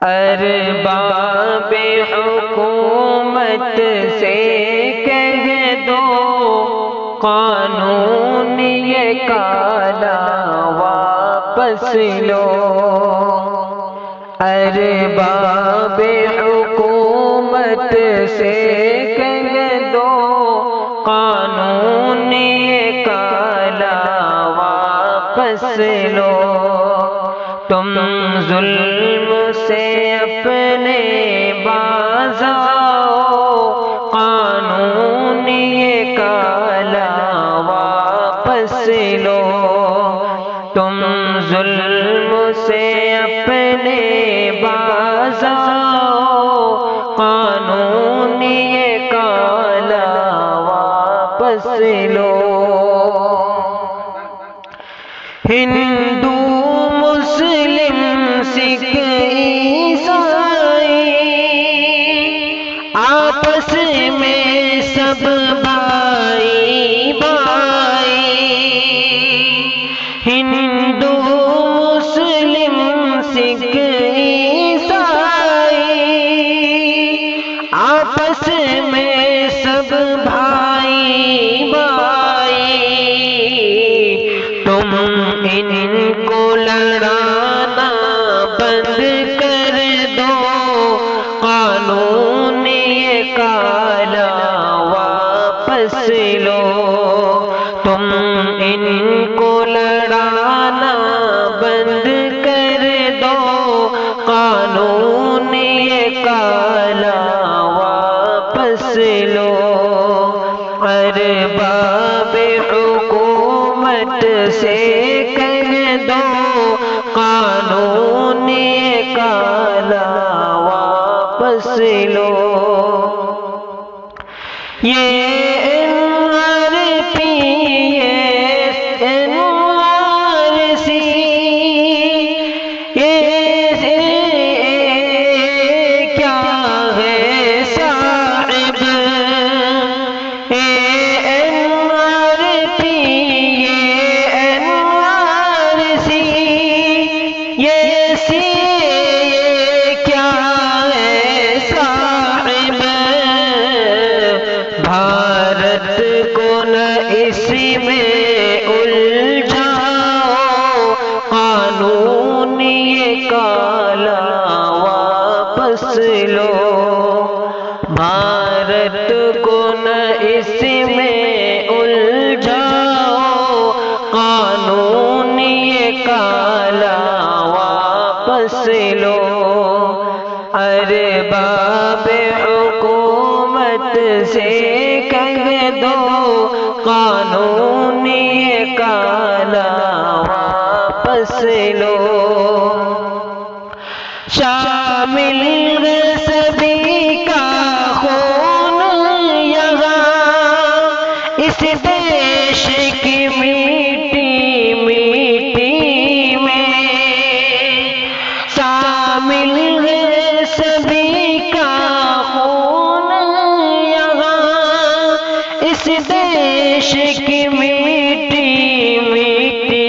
ارباب حکومت سے کہہ دو قانون یہ کالا واپس لو۔ ارباب حکومت سے کہہ دو قانون یہ کالا واپس لو۔ تم ظلم سے اپنے باز آؤ، قانون یہ کالا واپس لو۔ تم ظلم سے اپنے باز آؤ، قانون یہ کالا واپس لو۔ ہندو مسلم سکھ عیسائی آپس میں سب بھائی بھائی، ہندو مسلم سکھ عیسائی آپس میں سب بھائی بھائی۔ تم ان کو لڑانا بند کر دو، قانون یہ کالا واپس لو۔ تم ان کو لڑانا بند کر دو، قانون یہ کالا واپس لو۔ ارباب حکومت سے کہہ دو قانون یہ کالا واپس لو۔ یہ بھارت کو نہ اسی میں الجھاؤ، قانون یہ کالا واپس لو۔ بھارت کو نہ اسی میں الجھاؤ، قانون یہ کالا واپس لو۔ ارباب حکومت سے کہہ دو قانون یہ کالا واپس لو۔ شامل سبھی کا خون یہاں اس دیش کی میٹھی میٹھی میں، شامل ہے سبھی کا خون یہاں اس دیش کی میٹھی میٹھی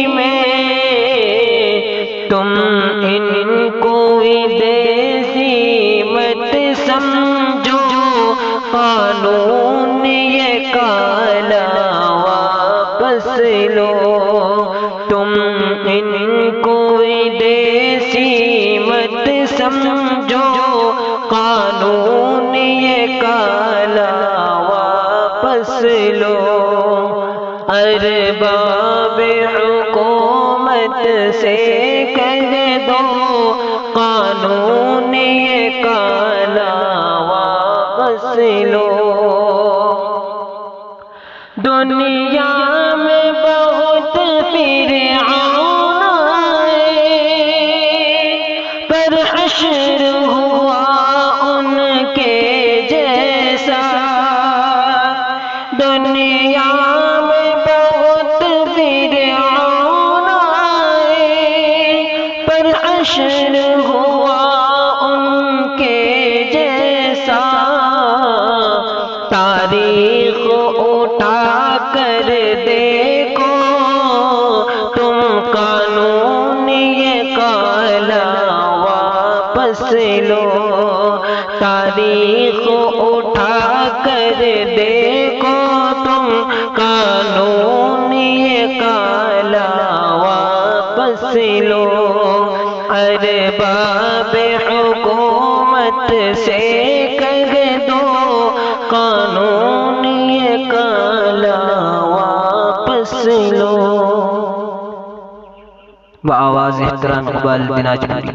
میں۔ تم ان کو دیسی مت سمجھو، قانون یہ کالا واپس لو۔ تم ان کو دیسی مت سمجھو، قانون یہ کالا واپس لو۔ ارباب حکومت سے کہہ دو قانون یہ کالا واپس لو۔ دنیا میں بہت فرعون آئے، پر حشر ہوا ان کے جیسا۔ دنیا میں بہت فرعون آئے، پر حشر ہوا ان کے جیسا۔ تاریخ اٹھا کر دیکھو تم، قانون یہ کالا واپس لو، تاریخ اٹھا کر دیکھو تم، قانون یہ کالا واپس لو، ارباب حکومت سے کہہ دو، قانون یہ کالا واپس لو۔ بآواز احترام اقبال الدین اجمیری۔